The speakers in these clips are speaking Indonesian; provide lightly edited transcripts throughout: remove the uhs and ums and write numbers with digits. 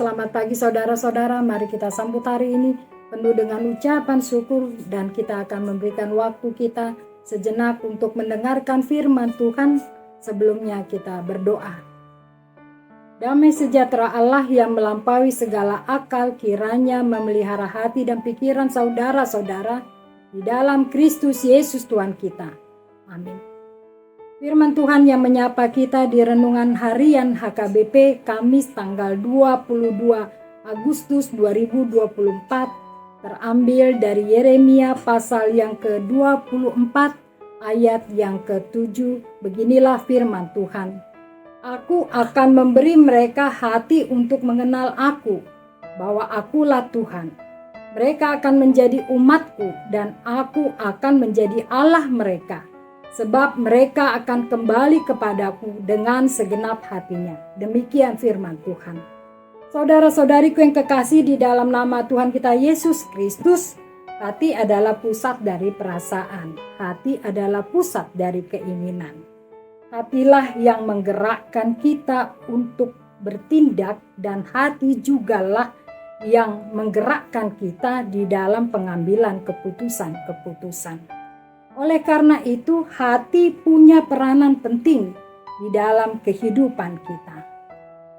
Selamat pagi saudara-saudara. Mari kita sambut hari ini penuh dengan ucapan syukur dan kita akan memberikan waktu kita sejenak untuk mendengarkan firman Tuhan. Sebelumnya kita berdoa. Damai sejahtera Allah yang melampaui segala akal kiranya memelihara hati dan pikiran saudara-saudara di dalam Kristus Yesus Tuhan kita. Amin. Firman Tuhan yang menyapa kita di renungan harian HKBP Kamis tanggal 22 Agustus 2024 terambil dari Yeremia pasal yang ke-24 ayat yang ke-7. Beginilah firman Tuhan. Aku akan memberi mereka hati untuk mengenal aku, bahwa akulah Tuhan. Mereka akan menjadi umatku dan aku akan menjadi Allah mereka. Sebab mereka akan kembali kepadaku dengan segenap hatinya. Demikian firman Tuhan. Saudara-saudariku yang kekasih di dalam nama Tuhan kita Yesus Kristus, hati adalah pusat dari perasaan. Hati adalah pusat dari keinginan. Hatilah yang menggerakkan kita untuk bertindak dan hati jugalah yang menggerakkan kita di dalam pengambilan keputusan-keputusan. Oleh karena itu, hati punya peranan penting di dalam kehidupan kita.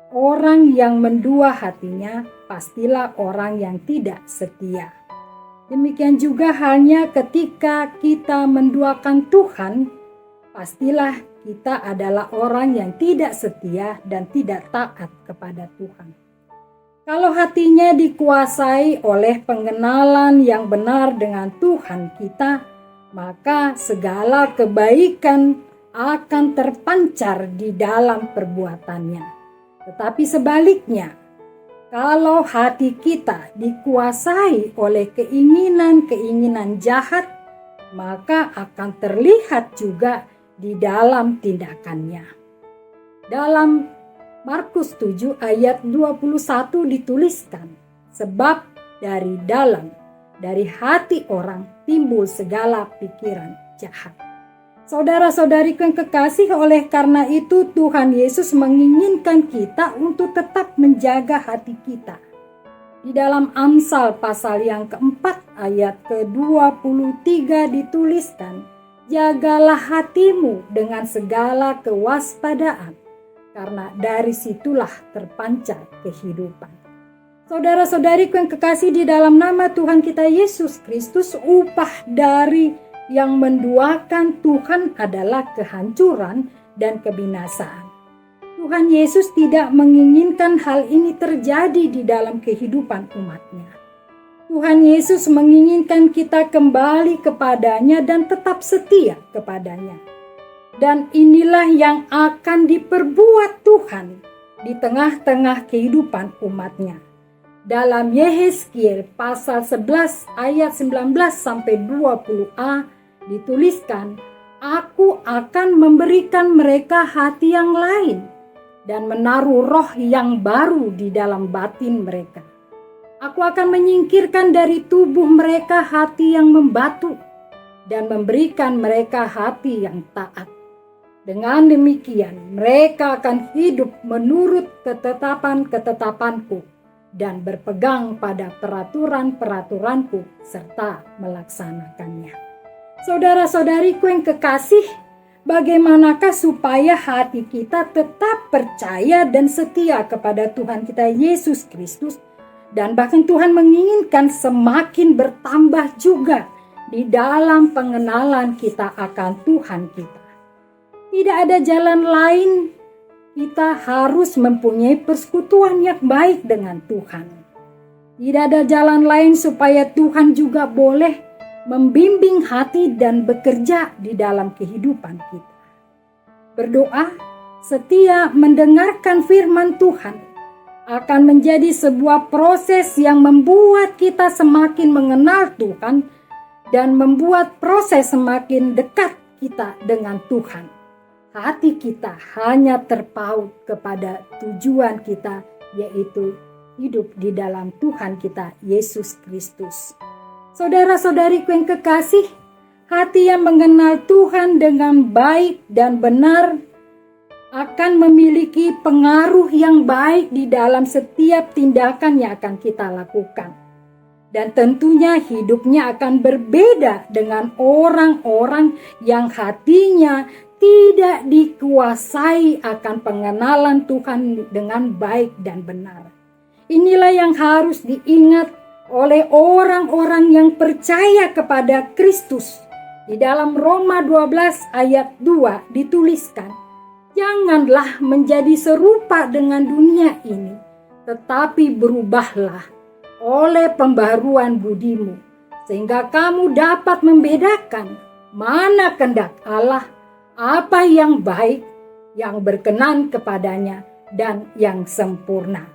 Orang yang mendua hatinya pastilah orang yang tidak setia. Demikian juga halnya ketika kita menduakan Tuhan, pastilah kita adalah orang yang tidak setia dan tidak taat kepada Tuhan. Kalau hatinya dikuasai oleh pengenalan yang benar dengan Tuhan kita, maka segala kebaikan akan terpancar di dalam perbuatannya. Tetapi sebaliknya, kalau hati kita dikuasai oleh keinginan-keinginan jahat, maka akan terlihat juga di dalam tindakannya. Dalam Markus 7 ayat 21 dituliskan, sebab dari hati orang timbul segala pikiran jahat. Saudara-saudariku yang kekasih, oleh karena itu Tuhan Yesus menginginkan kita untuk tetap menjaga hati kita. Di dalam Amsal pasal yang keempat ayat ke-23 dituliskan, jagalah hatimu dengan segala kewaspadaan, karena dari situlah terpancar kehidupan. Saudara-saudariku yang kekasih di dalam nama Tuhan kita Yesus Kristus, upah dari yang menduakan Tuhan adalah kehancuran dan kebinasaan. Tuhan Yesus tidak menginginkan hal ini terjadi di dalam kehidupan umatnya. Tuhan Yesus menginginkan kita kembali kepadanya dan tetap setia kepadanya. Dan inilah yang akan diperbuat Tuhan di tengah-tengah kehidupan umatnya. Dalam Yehezkiel pasal 11 ayat 19-20a dituliskan, Aku akan memberikan mereka hati yang lain dan menaruh roh yang baru di dalam batin mereka. Aku akan menyingkirkan dari tubuh mereka hati yang membatu dan memberikan mereka hati yang taat. Dengan demikian mereka akan hidup menurut ketetapan-ketetapanku dan berpegang pada peraturan-peraturanku serta melaksanakannya. Saudara-saudariku yang kekasih, bagaimanakah supaya hati kita tetap percaya dan setia kepada Tuhan kita Yesus Kristus, dan bahkan Tuhan menginginkan semakin bertambah juga di dalam pengenalan kita akan Tuhan kita. Tidak ada jalan lain. Kita harus mempunyai persekutuan yang baik dengan Tuhan. Tidak ada jalan lain supaya Tuhan juga boleh membimbing hati dan bekerja di dalam kehidupan kita. Berdoa, setia mendengarkan firman Tuhan akan menjadi sebuah proses yang membuat kita semakin mengenal Tuhan dan membuat proses semakin dekat kita dengan Tuhan. Hati kita hanya terpaut kepada tujuan kita, yaitu hidup di dalam Tuhan kita Yesus Kristus. Saudara-saudariku yang kekasih, hati yang mengenal Tuhan dengan baik dan benar akan memiliki pengaruh yang baik di dalam setiap tindakan yang akan kita lakukan. Dan tentunya hidupnya akan berbeda dengan orang-orang yang hatinya tidak dikuasai akan pengenalan Tuhan dengan baik dan benar. Inilah yang harus diingat oleh orang-orang yang percaya kepada Kristus. Di dalam Roma 12 ayat 2 dituliskan, "Janganlah menjadi serupa dengan dunia ini, tetapi berubahlah oleh pembaruan budimu, sehingga kamu dapat membedakan mana kehendak Allah, apa yang baik, yang berkenan kepadanya, dan yang sempurna."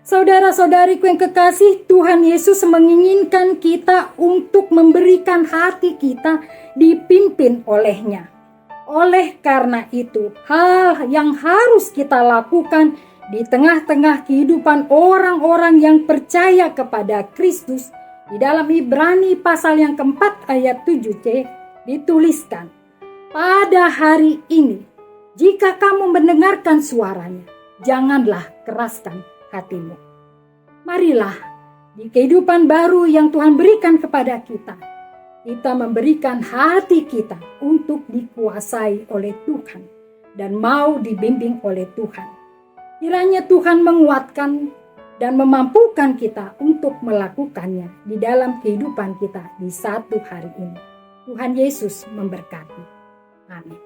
Saudara-saudariku yang kekasih, Tuhan Yesus menginginkan kita untuk memberikan hati kita dipimpin oleh-Nya. Oleh karena itu, hal yang harus kita lakukan di tengah-tengah kehidupan orang-orang yang percaya kepada Kristus, di dalam Ibrani pasal yang keempat ayat 7c dituliskan, "Pada hari ini, jika kamu mendengarkan suaranya, janganlah keraskan hatimu." Marilah di kehidupan baru yang Tuhan berikan kepada kita, kita memberikan hati kita untuk dikuasai oleh Tuhan dan mau dibimbing oleh Tuhan. Kiranya Tuhan menguatkan dan memampukan kita untuk melakukannya di dalam kehidupan kita di satu hari ini. Tuhan Yesus memberkati. Amin.